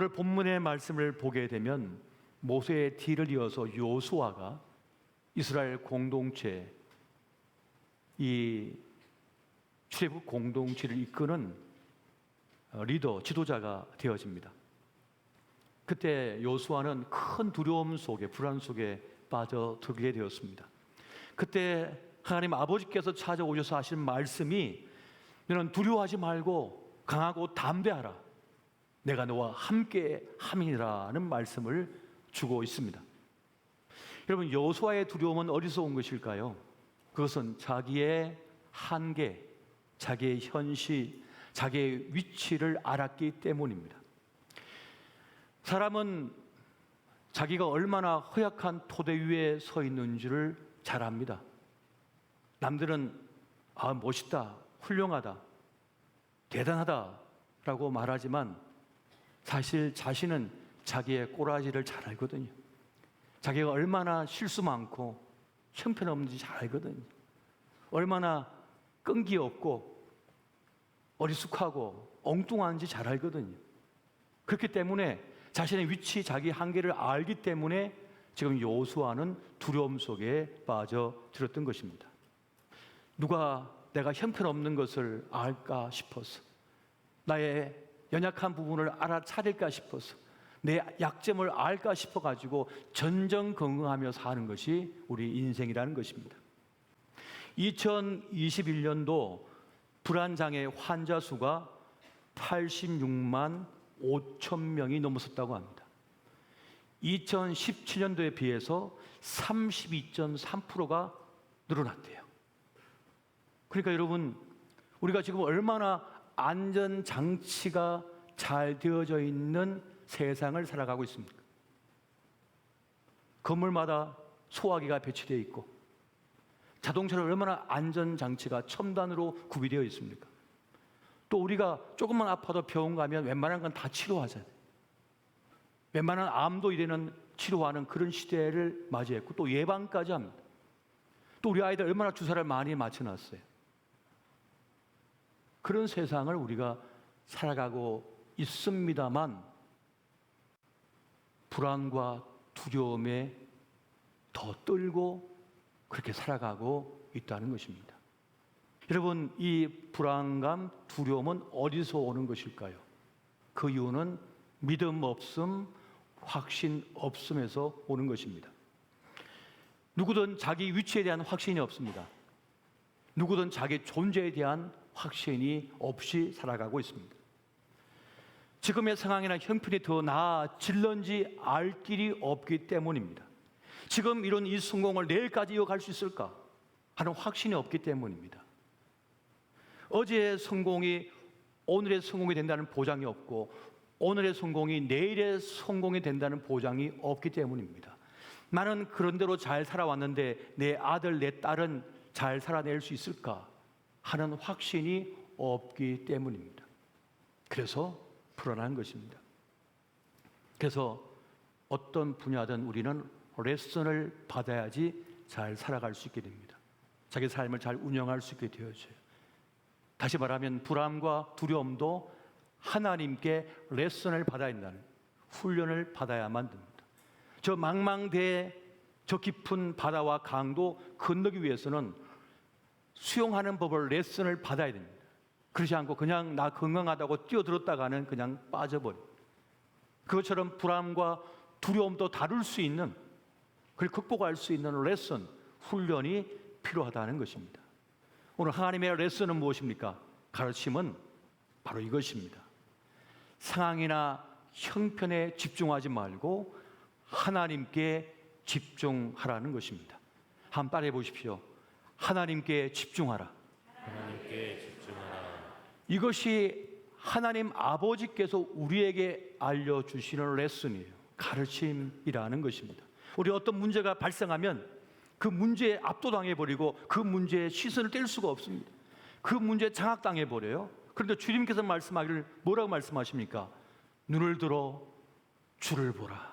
오늘 본문의 말씀을 보게 되면 모세의 뒤를 이어서 여호수아가 이스라엘 공동체, 이 출애굽 공동체를 이끄는 리더, 지도자가 되어집니다. 그때 여호수아는 큰 두려움 속에, 불안 속에 빠져들게 되었습니다. 그때 하나님 아버지께서 찾아오셔서 하신 말씀이 너는 두려워하지 말고 강하고 담대하라, 내가 너와 함께 함이라는 말씀을 주고 있습니다. 여러분, 여호수아의 두려움은 어디서 온 것일까요? 그것은 자기의 한계, 자기의 현실, 자기의 위치를 알았기 때문입니다. 사람은 자기가 얼마나 허약한 토대 위에 서 있는지를 잘 압니다. 남들은 멋있다, 훌륭하다, 대단하다라고 말하지만 사실 자신은 자기의 꼬라지를 잘 알거든요. 자기가 얼마나 실수 많고 형편없는지 잘 알거든요. 얼마나 끈기 없고 어리숙하고 엉뚱한지 잘 알거든요. 그렇기 때문에 자신의 위치, 자기 한계를 알기 때문에 지금 여호수아는 두려움 속에 빠져들었던 것입니다. 누가 내가 형편없는 것을 알까 싶어서, 나의 연약한 부분을 알아차릴까 싶어서, 내 약점을 알까 싶어가지고 전전긍긍하며 사는 것이 우리 인생이라는 것입니다. 2021년도 불안장애 환자 수가 86만 5천 명이 넘어섰다고 합니다. 2017년도에 비해서 32.3%가 늘어났대요. 그러니까 여러분, 우리가 지금 얼마나 안전장치가 잘 되어져 있는 세상을 살아가고 있습니까? 건물마다 소화기가 배치되어 있고, 자동차는 얼마나 안전장치가 첨단으로 구비되어 있습니까? 또 우리가 조금만 아파도 병원 가면 웬만한 건 다 치료하잖아요. 웬만한 암도 이제는 치료하는 그런 시대를 맞이했고, 또 예방까지 합니다. 또 우리 아이들 얼마나 주사를 많이 맞춰놨어요. 그런 세상을 우리가 살아가고 있습니다만, 불안과 두려움에 더 떨고 그렇게 살아가고 있다는 것입니다. 여러분, 이 불안감, 두려움은 어디서 오는 것일까요? 그 이유는 믿음 없음, 확신 없음에서 오는 것입니다. 누구든 자기 위치에 대한 확신이 없습니다. 누구든 자기 존재에 대한 확신이 없이 살아가고 있습니다. 지금의 상황이나 형편이 더 나아질런지 알 길이 없기 때문입니다. 지금 이런 이 성공을 내일까지 이어갈 수 있을까 하는 확신이 없기 때문입니다. 어제의 성공이 오늘의 성공이 된다는 보장이 없고, 오늘의 성공이 내일의 성공이 된다는 보장이 없기 때문입니다. 나는 그런 대로 잘 살아왔는데 내 아들, 내 딸은 잘 살아낼 수 있을까 하는 확신이 없기 때문입니다. 그래서 불안한 것입니다. 그래서 어떤 분야든 우리는 레슨을 받아야지 잘 살아갈 수 있게 됩니다. 자기 삶을 잘 운영할 수 있게 되어져요. 다시 말하면 불안과 두려움도 하나님께 레슨을 받아야 한다는, 훈련을 받아야만 됩니다. 저 망망대해 저 깊은 바다와 강도 건너기 위해서는 수영하는 법을 레슨을 받아야 됩니다. 그렇지 않고 그냥 나 건강하다고 뛰어들었다가는 그냥 빠져버려요. 그것처럼 불안과 두려움도 다룰 수 있는, 그걸 극복할 수 있는 레슨, 훈련이 필요하다는 것입니다. 오늘 하나님의 레슨은 무엇입니까? 가르침은 바로 이것입니다. 상황이나 형편에 집중하지 말고 하나님께 집중하라는 것입니다. 한번 따라해 보십시오. 하나님께 집중하라. 하나님께 집중하라. 이것이 하나님 아버지께서 우리에게 알려주시는 레슨이에요. 가르침이라는 것입니다. 우리 어떤 문제가 발생하면 그 문제에 압도당해버리고 그 문제에 시선을 뗄 수가 없습니다. 그 문제에 장악당해버려요. 그런데 주님께서 말씀하기를 뭐라고 말씀하십니까? 눈을 들어 주를 보라.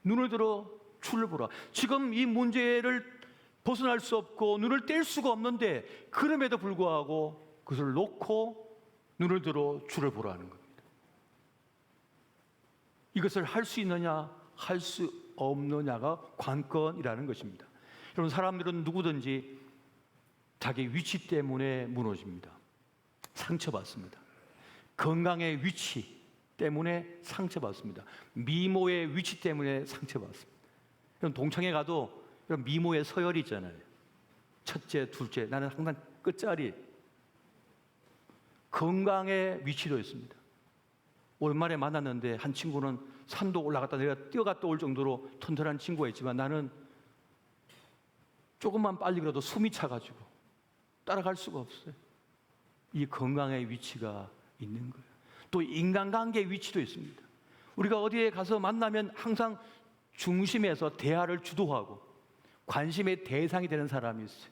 눈을 들어 주를 보라. 지금 이 문제를 벗어날 수 없고 눈을 뗄 수가 없는데, 그럼에도 불구하고 그것을 놓고 눈을 들어 주를 보라는 겁니다. 이것을 할 수 있느냐, 할 수 없느냐가 관건이라는 것입니다. 여러분, 사람들은 누구든지 자기 위치 때문에 무너집니다. 상처받습니다. 건강의 위치 때문에 상처받습니다. 미모의 위치 때문에 상처받습니다. 여러분, 동창회 가도 이런 미모의 서열이 있잖아요. 첫째, 둘째, 나는 항상 끝자리. 건강의 위치도 있습니다. 오랜만에 만났는데 한 친구는 산도 올라갔다 내가 뛰어갔다 올 정도로 튼튼한 친구가 있지만 나는 조금만 빨리 그래도 숨이 차가지고 따라갈 수가 없어요. 이 건강의 위치가 있는 거예요. 또 인간관계의 위치도 있습니다. 우리가 어디에 가서 만나면 항상 중심에서 대화를 주도하고 관심의 대상이 되는 사람이 있어요.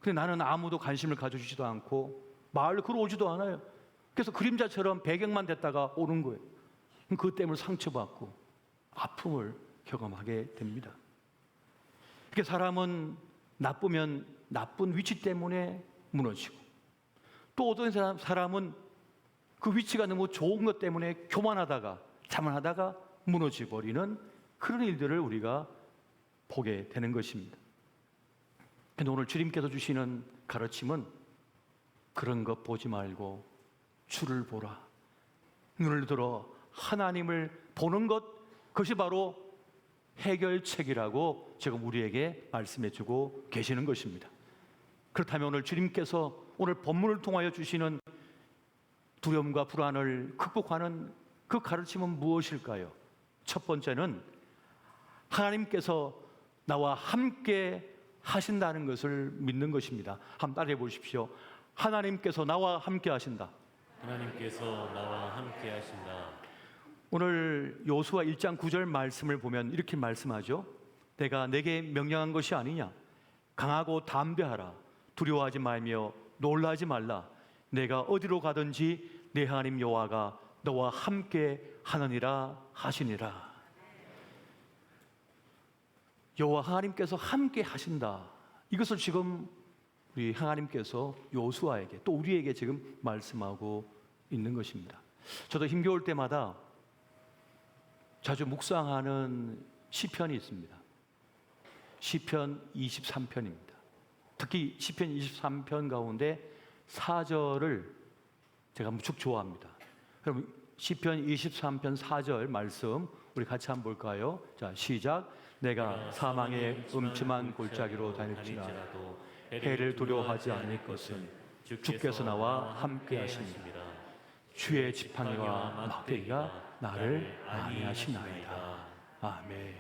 근데 나는 아무도 관심을 가져주지도 않고 말을 걸어오지도 않아요. 그래서 그림자처럼 배경만 됐다가 오는 거예요. 그것 때문에 상처받고 아픔을 경험하게 됩니다. 이렇게 사람은 나쁘면 나쁜 위치 때문에 무너지고, 또 어떤 사람은 그 위치가 너무 좋은 것 때문에 교만하다가 자만하다가 무너져 버리는 그런 일들을 우리가 보게 되는 것입니다. 근데 오늘 주님께서 주시는 가르침은 그런 것 보지 말고 주를 보라. 눈을 들어 하나님을 보는 것, 그것이 바로 해결책이라고 지금 우리에게 말씀해 주고 계시는 것입니다. 그렇다면 오늘 주님께서 오늘 본문을 통하여 주시는 두려움과 불안을 극복하는 그 가르침은 무엇일까요? 첫 번째는 하나님께서 나와 함께 하신다는 것을 믿는 것입니다. 한번 따라해 보십시오. 하나님께서 나와 함께 하신다. 하나님께서 나와 함께 하신다. 오늘 요수아 1장 9절 말씀을 보면 이렇게 말씀하죠. 내가 내게 명령한 것이 아니냐. 강하고 담대하라. 두려워하지 말며 놀라지 말라. 내가 어디로 가든지 내 하나님 여호와가 너와 함께 하느니라 하시니라. 여호와 하나님께서 함께 하신다. 이것을 지금 우리 하나님께서 요수아에게 또 우리에게 지금 말씀하고 있는 것입니다. 저도 힘겨울 때마다 자주 묵상하는 시편이 있습니다. 시편 23편입니다. 특히 시편 23편 가운데 4절을 제가 무척 좋아합니다. 그럼 시편 23편 4절 말씀 우리 같이 한번 볼까요? 자, 시작. 내가 사망의 음침한 골짜기로 다닐지라도 해를 두려워하지 않을 것은 주께서 나와 함께 하십니다. 주의 지팡이와 막대기가 나를 안위하시나이다. 아멘.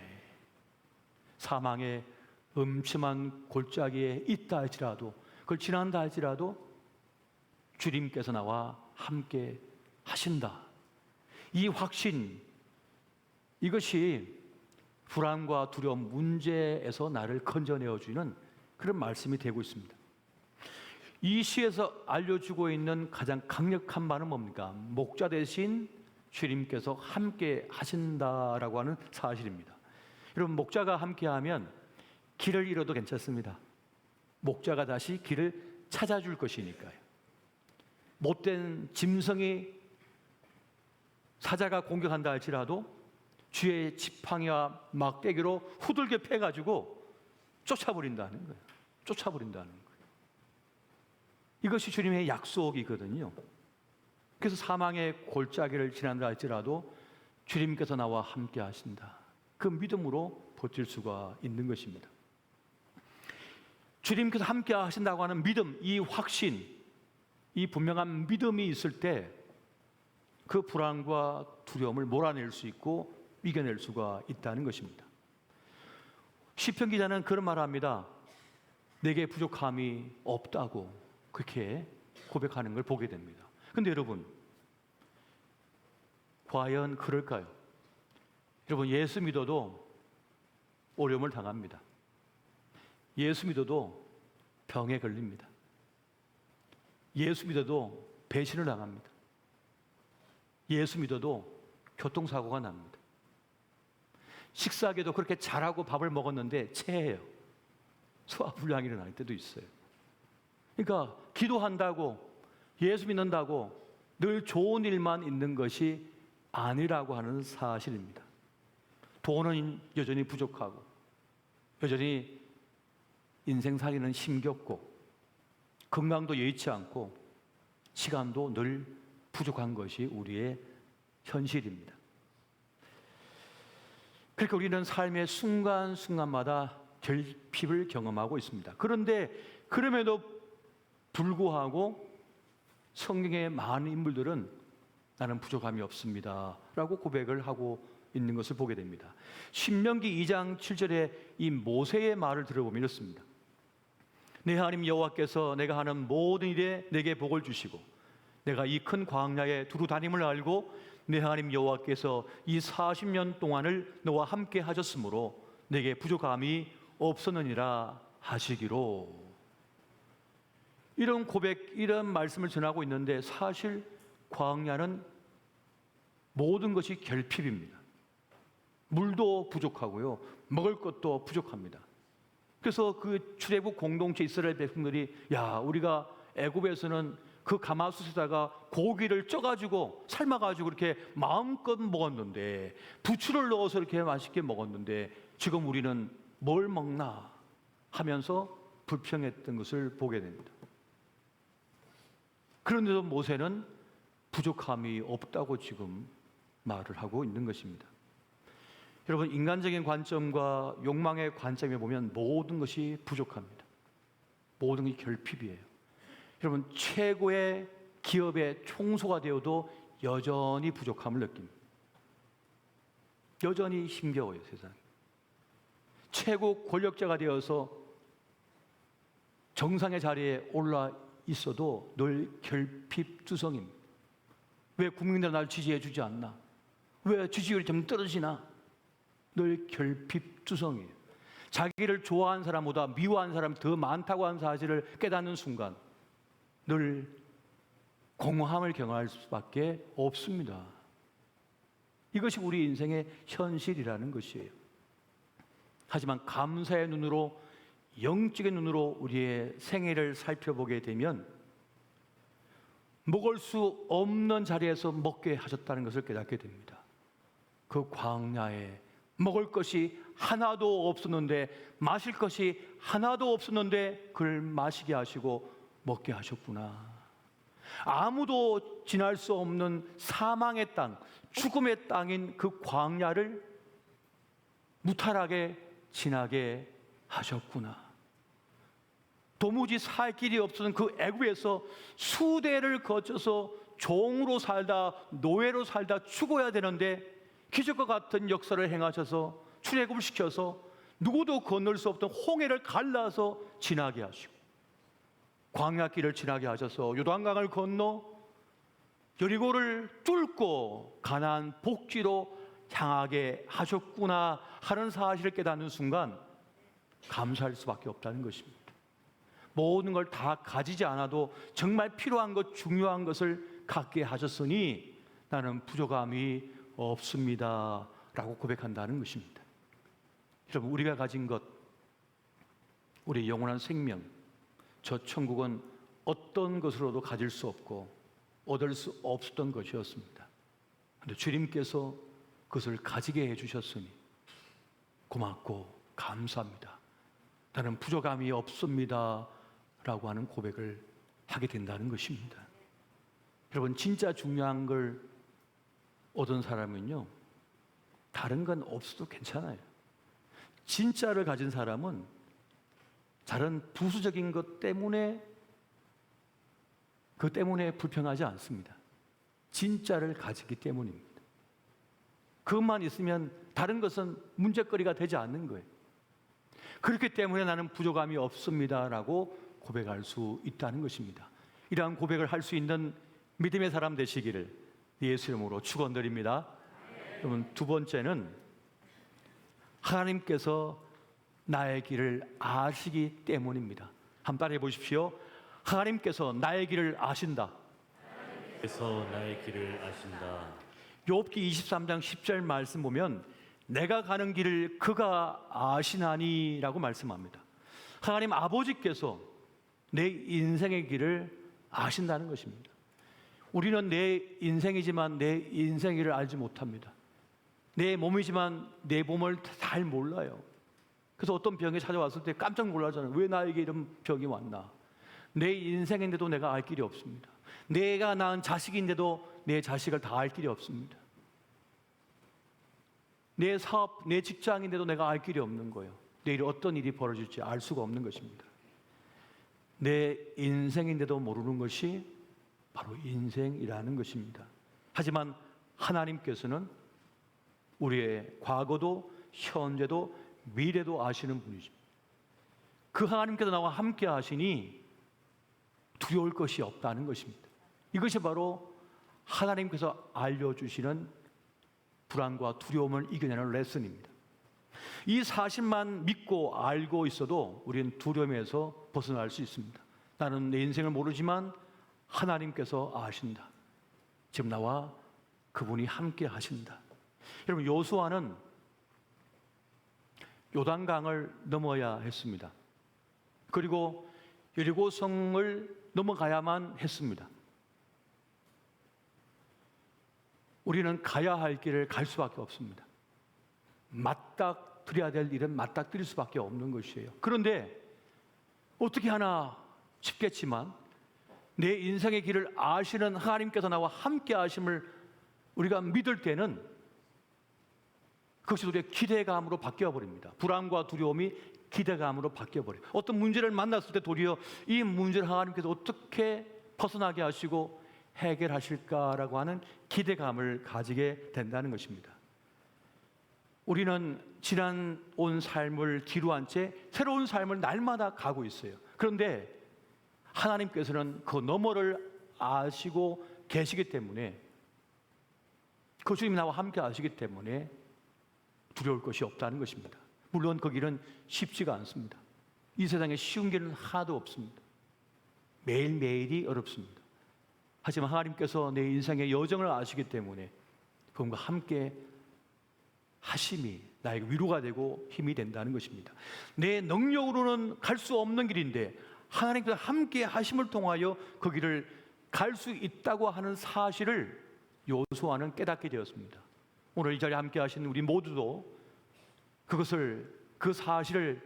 사망의 음침한 골짜기에 있다 할지라도, 그걸 지난다 할지라도 주님께서 나와 함께 하신다. 이 확신, 이것이 불안과 두려움, 문제에서 나를 건져내어주는 그런 말씀이 되고 있습니다. 이 시에서 알려주고 있는 가장 강력한 말은 뭡니까? 목자 대신 주님께서 함께 하신다라고 하는 사실입니다. 여러분, 목자가 함께하면 길을 잃어도 괜찮습니다. 목자가 다시 길을 찾아줄 것이니까요. 못된 짐승이 사자가 공격한다 할지라도 주의 지팡이와 막대기로 후들겨 패가지고 쫓아버린다는 거예요. 쫓아버린다는 거예요. 이것이 주님의 약속이거든요. 그래서 사망의 골짜기를 지난다 할지라도 주님께서 나와 함께 하신다. 그 믿음으로 버틸 수가 있는 것입니다. 주님께서 함께 하신다고 하는 믿음, 이 확신, 이 분명한 믿음이 있을 때 그 불안과 두려움을 몰아낼 수 있고 이겨낼 수가 있다는 것입니다. 시편 기자는 그런 말을 합니다. 내게 부족함이 없다고 그렇게 고백하는 걸 보게 됩니다. 그런데 여러분, 과연 그럴까요? 여러분, 예수 믿어도 어려움을 당합니다. 예수 믿어도 병에 걸립니다. 예수 믿어도 배신을 당합니다. 예수 믿어도 교통사고가 납니다. 식사하기도 그렇게 잘하고 밥을 먹었는데 체해요. 소화불량이 일어날 때도 있어요. 그러니까 기도한다고, 예수 믿는다고 늘 좋은 일만 있는 것이 아니라고 하는 사실입니다. 돈은 여전히 부족하고 여전히 인생 살이는 힘겹고 건강도 여의치 않고 시간도 늘 부족한 것이 우리의 현실입니다. 그러니까 우리는 삶의 순간순간마다 결핍을 경험하고 있습니다. 그런데 그럼에도 불구하고 성경의 많은 인물들은 나는 부족함이 없습니다 라고 고백을 하고 있는 것을 보게 됩니다. 신명기 2장 7절에 이 모세의 말을 들어보면 이렇습니다. 내 하나님 여호와께서 내가 하는 모든 일에 내게 복을 주시고 내가 이 큰 광야에 두루 다님을 알고 내 하나님 여호와께서 이 40년 동안을 너와 함께 하셨으므로 내게 부족함이 없었느니라 하시기로. 이런 고백, 이런 말씀을 전하고 있는데 사실 광야는 모든 것이 결핍입니다. 물도 부족하고요, 먹을 것도 부족합니다. 그래서 그 출애굽 공동체 이스라엘 백성들이 우리가 애굽에서는 그 가마솥에다가 고기를 쪄가지고 삶아가지고 이렇게 마음껏 먹었는데, 부추를 넣어서 이렇게 맛있게 먹었는데 지금 우리는 뭘 먹나 하면서 불평했던 것을 보게 됩니다. 그런데도 모세는 부족함이 없다고 지금 말을 하고 있는 것입니다. 여러분, 인간적인 관점과 욕망의 관점에 보면 모든 것이 부족합니다. 모든 것이 결핍이에요. 여러분, 최고의 기업의 총수가 되어도 여전히 부족함을 느낍니다. 여전히 힘겨워요, 세상에. 최고 권력자가 되어서 정상의 자리에 올라 있어도 늘 결핍투성입니다. 왜 국민들은 날 지지해 주지 않나? 왜 지지율이 좀 떨어지나? 늘 결핍투성이에요. 자기를 좋아하는 사람보다 미워하는 사람이 더 많다고 하는 사실을 깨닫는 순간 늘 공허함을 경험할 수밖에 없습니다. 이것이 우리 인생의 현실이라는 것이에요. 하지만 감사의 눈으로, 영적인 눈으로 우리의 생애를 살펴보게 되면 먹을 수 없는 자리에서 먹게 하셨다는 것을 깨닫게 됩니다. 그 광야에 먹을 것이 하나도 없었는데, 마실 것이 하나도 없었는데 그를 마시게 하시고 먹게 하셨구나. 아무도 지날 수 없는 사망의 땅, 죽음의 땅인 그 광야를 무탈하게 지나게 하셨구나. 도무지 살 길이 없었던 그 애굽에서 수대를 거쳐서 종으로 살다, 노예로 살다 죽어야 되는데 기적과 같은 역사를 행하셔서 출애굽을 시켜서 누구도 건널 수 없던 홍해를 갈라서 지나게 하시고, 광야길을 지나게 하셔서 요단강을 건너 여리고를 뚫고 가나안 복지로 향하게 하셨구나 하는 사실을 깨닫는 순간 감사할 수밖에 없다는 것입니다. 모든 걸 다 가지지 않아도 정말 필요한 것, 중요한 것을 갖게 하셨으니 나는 부족함이 없습니다 라고 고백한다는 것입니다. 여러분, 우리가 가진 것, 우리 영원한 생명, 저 천국은 어떤 것으로도 가질 수 없고 얻을 수 없었던 것이었습니다. 그런데 주님께서 그것을 가지게 해주셨으니 고맙고 감사합니다. 나는 부족함이 없습니다 라고 하는 고백을 하게 된다는 것입니다. 여러분, 진짜 중요한 걸 얻은 사람은요, 다른 건 없어도 괜찮아요. 진짜를 가진 사람은 다른 부수적인 것 때문에 불평하지 않습니다. 진짜를 가지기 때문입니다. 그것만 있으면 다른 것은 문제거리가 되지 않는 거예요. 그렇기 때문에 나는 부족함이 없습니다라고 고백할 수 있다는 것입니다. 이러한 고백을 할 수 있는 믿음의 사람 되시기를 예수 이름으로 축원드립니다. 여러분, 두 번째는 하나님께서 나의 길을 아시기 때문입니다. 한번 따라해 보십시오. 하나님께서 나의 길을 아신다. 그래서 나의 길을 아신다. 욥기 23장 10절 말씀 보면 내가 가는 길을 그가 아시나니라고 말씀합니다. 하나님 아버지께서 내 인생의 길을 아신다는 것입니다. 우리는 내 인생이지만 내 인생을 알지 못합니다. 내 몸이지만 내 몸을 잘 몰라요. 그래서 어떤 병이 찾아왔을 때 깜짝 놀라잖아요. 왜 나에게 이런 병이 왔나? 내 인생인데도 내가 알 길이 없습니다. 내가 낳은 자식인데도 내 자식을 다 알 길이 없습니다. 내 사업, 내 직장인데도 내가 알 길이 없는 거예요. 내일 어떤 일이 벌어질지 알 수가 없는 것입니다. 내 인생인데도 모르는 것이 바로 인생이라는 것입니다. 하지만 하나님께서는 우리의 과거도 현재도 미래도 아시는 분이죠. 그 하나님께서 나와 함께 하시니 두려울 것이 없다는 것입니다. 이것이 바로 하나님께서 알려주시는 불안과 두려움을 이겨내는 레슨입니다. 이 사실만 믿고 알고 있어도 우리는 두려움에서 벗어날 수 있습니다. 나는 내 인생을 모르지만 하나님께서 아신다. 지금 나와 그분이 함께 하신다. 여러분, 여호수아는 요단강을 넘어야 했습니다. 그리고 여리고성을 넘어가야만 했습니다. 우리는 가야 할 길을 갈 수밖에 없습니다. 맞닥뜨려야 될 일은 맞닥뜨릴 수밖에 없는 것이에요. 그런데 어떻게 하나 싶겠지만 내 인생의 길을 아시는 하나님께서 나와 함께 하심을 우리가 믿을 때는 그것이 우리의 기대감으로 바뀌어 버립니다. 불안과 두려움이 기대감으로 바뀌어 버려요. 어떤 문제를 만났을 때 도리어 이 문제를 하나님께서 어떻게 벗어나게 하시고 해결하실까라고 하는 기대감을 가지게 된다는 것입니다. 우리는 지난 온 삶을 뒤로 한 채 새로운 삶을 날마다 가고 있어요. 그런데 하나님께서는 그 너머를 아시고 계시기 때문에, 그 주님이 나와 함께 하시기 때문에 두려울 것이 없다는 것입니다. 물론 그 길은 쉽지가 않습니다. 이 세상에 쉬운 길은 하나도 없습니다. 매일매일이 어렵습니다. 하지만 하나님께서 내 인생의 여정을 아시기 때문에 그분과 함께 하심이 나에게 위로가 되고 힘이 된다는 것입니다. 내 능력으로는 갈 수 없는 길인데 하나님께서 함께 하심을 통하여 그 길을 갈 수 있다고 하는 사실을 여호수아는 깨닫게 되었습니다. 오늘 이 자리에 함께 하신 우리 모두도 그 사실을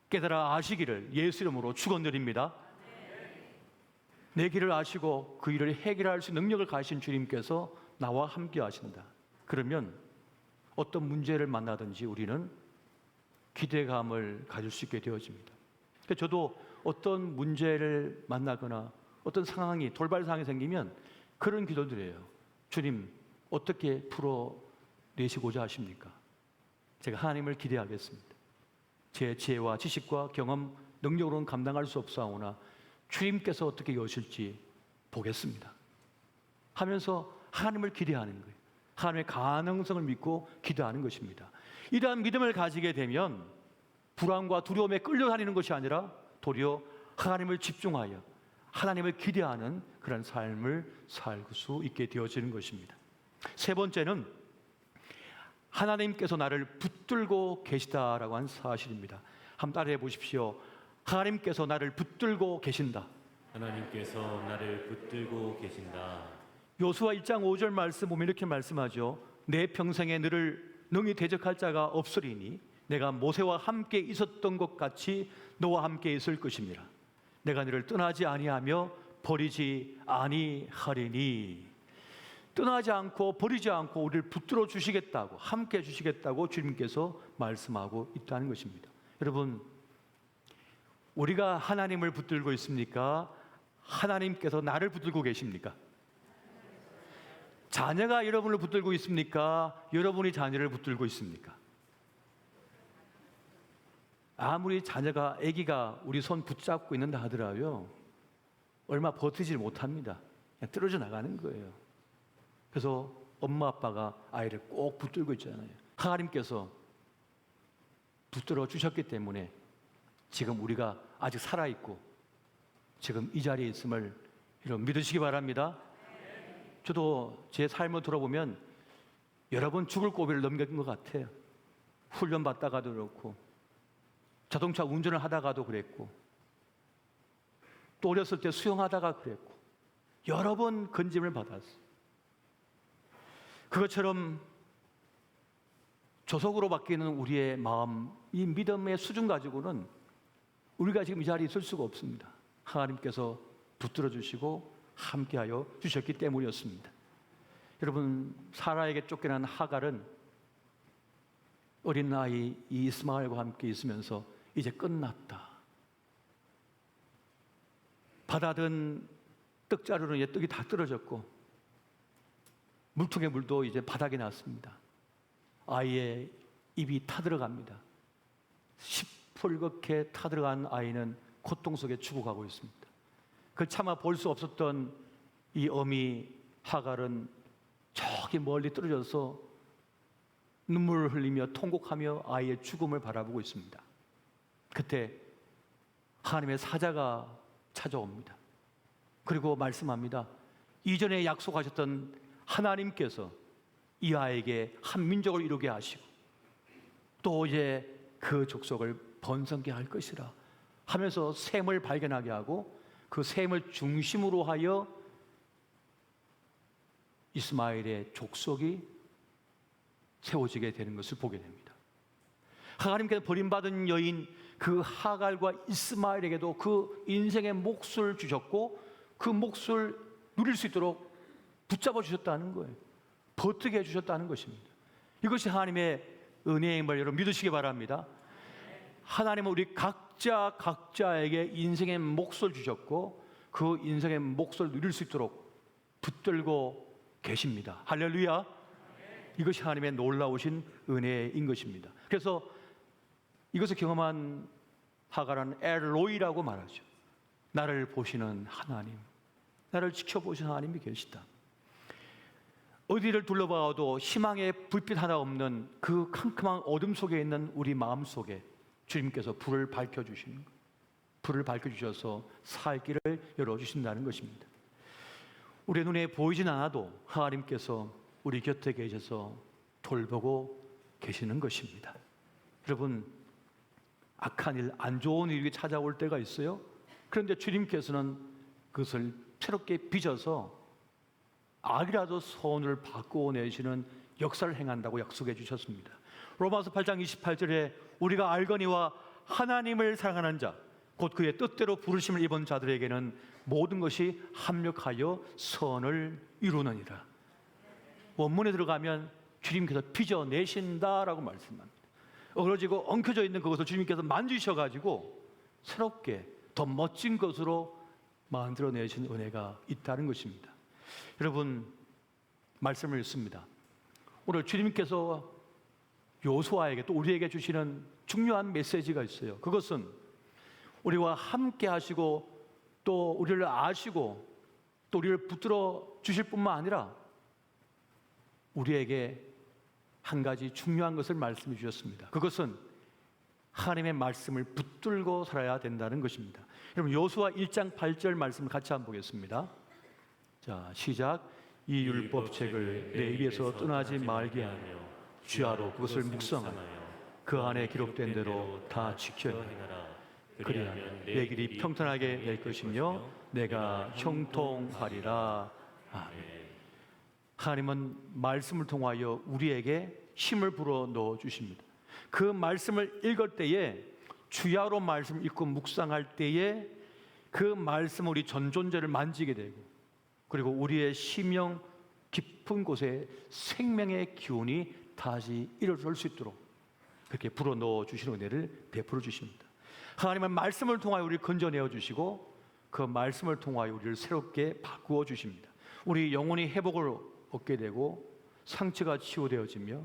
깨달아 아시기를 예수 이름으로 축원드립니다. 내 길을 아시고 그 일을 해결할 수 있는 능력을 가진 주님께서 나와 함께 하신다. 그러면 어떤 문제를 만나든지 우리는 기대감을 가질 수 있게 되어집니다. 저도 어떤 문제를 만나거나 어떤 상황이, 돌발 상황이 생기면 그런 기도를 해요. 주님, 어떻게 풀어내시고자 하십니까? 제가 하나님을 기대하겠습니다. 제 지혜와 지식과 경험, 능력으로는 감당할 수 없사오나 주님께서 어떻게 여실지 보겠습니다 하면서 하나님을 기대하는 거예요. 하나님의 가능성을 믿고 기도하는 것입니다. 이러한 믿음을 가지게 되면 불안과 두려움에 끌려다니는 것이 아니라 도리어 하나님을 집중하여 하나님을 기대하는 그런 삶을 살 수 있게 되어지는 것입니다. 세 번째는 하나님께서 나를 붙들고 계시다라고 하는 사실입니다. 한번 따라해 보십시오. 하나님께서 나를 붙들고 계신다. 하나님께서 나를 붙들고 계신다. 여호수아 1장 5절 말씀 보면 이렇게 말씀하죠. 내 평생에 너를 능히 대적할 자가 없으리니 내가 모세와 함께 있었던 것 같이 너와 함께 있을 것입니다. 내가 너를 떠나지 아니하며 버리지 아니하리니. 떠나지 않고 버리지 않고 우리를 붙들어 주시겠다고, 함께 해 주시겠다고 주님께서 말씀하고 있다는 것입니다. 여러분, 우리가 하나님을 붙들고 있습니까? 하나님께서 나를 붙들고 계십니까? 자녀가 여러분을 붙들고 있습니까? 여러분이 자녀를 붙들고 있습니까? 아무리 자녀가, 아기가 우리 손 붙잡고 있는다 하더라도요, 얼마 버티질 못합니다. 그냥 떨어져 나가는 거예요. 그래서 엄마 아빠가 아이를 꼭 붙들고 있잖아요. 하나님께서 붙들어 주셨기 때문에 지금 우리가 아직 살아있고 지금 이 자리에 있음을 여러분 믿으시기 바랍니다. 저도 제 삶을 돌아보면 여러 번 죽을 고비를 넘긴 것 같아요. 훈련 받다가도 그렇고 자동차 운전을 하다가도 그랬고 또 어렸을 때 수영하다가 그랬고 여러 번 건짐을 받았어요. 그것처럼 조속으로 바뀌는 우리의 마음, 이 믿음의 수준 가지고는 우리가 지금 이 자리에 있을 수가 없습니다. 하나님께서 붙들어 주시고 함께하여 주셨기 때문이었습니다. 여러분, 사라에게 쫓겨난 하갈은 어린 아이 이스마엘과 함께 있으면서 이제 끝났다. 받아든 떡자루는 이제 떡이 다 떨어졌고 물통의 물도 이제 바닥에 났습니다. 아이의 입이 타들어갑니다. 시뻘겋게 타들어간 아이는 고통 속에 죽어가고 있습니다. 그걸 차마 볼 수 없었던 이 어미 하갈은 저기 멀리 떨어져서 눈물을 흘리며 통곡하며 아이의 죽음을 바라보고 있습니다. 그때 하나님의 사자가 찾아옵니다. 그리고 말씀합니다. 이전에 약속하셨던 하나님께서 이 아이에게 한 민족을 이루게 하시고 또 이제 그 족속을 번성케 할 것이라 하면서 셈을 발견하게 하고 그 셈을 중심으로 하여 이스마엘의 족속이 세워지게 되는 것을 보게 됩니다. 하나님께서 버림받은 여인 그 하갈과 이스마엘에게도 그 인생의 몫을 주셨고 그 몫을 누릴 수 있도록 붙잡아 주셨다는 거예요. 버티게 해주셨다는 것입니다. 이것이 하나님의 은혜임을 여러분 믿으시기 바랍니다. 하나님은 우리 각자에게 인생의 몫을 주셨고 그 인생의 몫을 누릴 수 있도록 붙들고 계십니다. 할렐루야. 이것이 하나님의 놀라우신 은혜인 것입니다. 그래서 이것을 경험한 하갈은 엘로이라고 말하죠. 나를 보시는 하나님, 나를 지켜보시는 하나님이 계시다. 어디를 둘러봐도 희망의 불빛 하나 없는 그 캄캄한 어둠 속에 있는 우리 마음 속에 주님께서 불을 밝혀주시는 것, 불을 밝혀주셔서 살 길을 열어주신다는 것입니다. 우리 눈에 보이진 않아도 하나님께서 우리 곁에 계셔서 돌보고 계시는 것입니다. 여러분, 악한 일, 안 좋은 일이 찾아올 때가 있어요. 그런데 주님께서는 그것을 새롭게 빚어서 악이라도 선을 바꾸어내시는 역사를 행한다고 약속해 주셨습니다. 로마서 8장 28절에 우리가 알거니와 하나님을 사랑하는 자, 곧 그의 뜻대로 부르심을 입은 자들에게는 모든 것이 합력하여 선을 이루느니라. 원문에 들어가면 주님께서 빚어내신다라고 말씀합니다. 어그러지고 엉켜져 있는 그것을 주님께서 만지셔가지고 새롭게 더 멋진 것으로 만들어내신 은혜가 있다는 것입니다. 여러분, 말씀을 읽습니다. 오늘 주님께서 요수아에게 또 우리에게 주시는 중요한 메시지가 있어요. 그것은 우리와 함께 하시고 또 우리를 아시고 또 우리를 붙들어 주실 뿐만 아니라 우리에게 한 가지 중요한 것을 말씀해 주셨습니다. 그것은 하나님의 말씀을 붙들고 살아야 된다는 것입니다. 여러분, 요수아 1장 8절 말씀을 같이 한번 보겠습니다. 자, 시작. 이 율법책을 내 입에서 떠나지 말게 하며 주야로 그것을 묵상하여 그 안에 기록된 대로 다 지켜야 하라. 그리하면 내 길이 평탄하게 될 것이며 내가 형통하리라. 아멘. 하나님은 말씀을 통하여 우리에게 힘을 불어 넣어 주십니다. 그 말씀을 읽을 때에 주야로 말씀을 읽고 묵상할 때에 그 말씀 우리 전존재를 만지게 되고 그리고 우리의 심령 깊은 곳에 생명의 기운이 다시 일어설 수 있도록 그렇게 불어 넣어 주시는 은혜를 베풀어 주십니다. 하나님은 말씀을 통하여 우리를 건져내어 주시고 그 말씀을 통하여 우리를 새롭게 바꾸어 주십니다. 우리 영혼이 회복을 얻게 되고 상처가 치유되어지며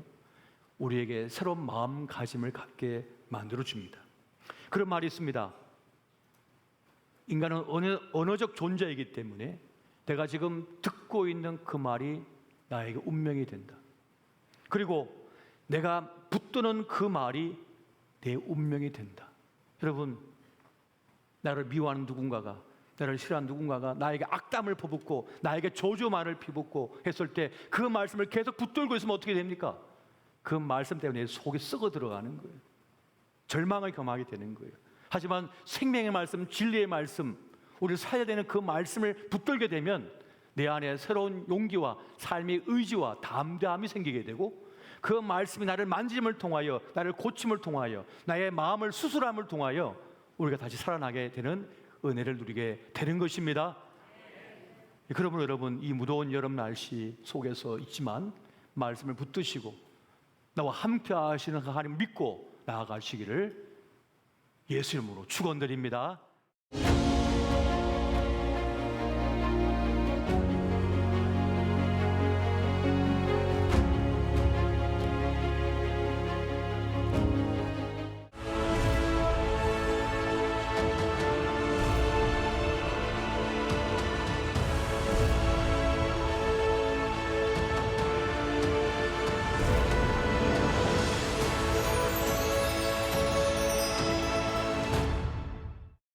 우리에게 새로운 마음가짐을 갖게 만들어 줍니다. 그런 말이 있습니다. 인간은 언어적 존재이기 때문에 내가 지금 듣고 있는 그 말이 나에게 운명이 된다. 그리고 내가 붙드는 그 말이 내 운명이 된다. 여러분, 나를 미워하는 누군가가, 나를 싫어하는 누군가가 나에게 악담을 퍼붓고 나에게 저주말을 피붓고 했을 때 그 말씀을 계속 붙들고 있으면 어떻게 됩니까? 그 말씀 때문에 속이 썩어 들어가는 거예요. 절망을 경험하게 되는 거예요. 하지만 생명의 말씀, 진리의 말씀, 우리를 살려야 되는 그 말씀을 붙들게 되면 내 안에 새로운 용기와 삶의 의지와 담대함이 생기게 되고, 그 말씀이 나를 만짐을 통하여, 나를 고침을 통하여, 나의 마음을 수술함을 통하여 우리가 다시 살아나게 되는 은혜를 누리게 되는 것입니다. 그러므로 여러분, 이 무더운 여름 날씨 속에서 있지만 말씀을 붙드시고 나와 함께 하시는 하나님 믿고 나아가시기를 예수 이름으로 축원드립니다.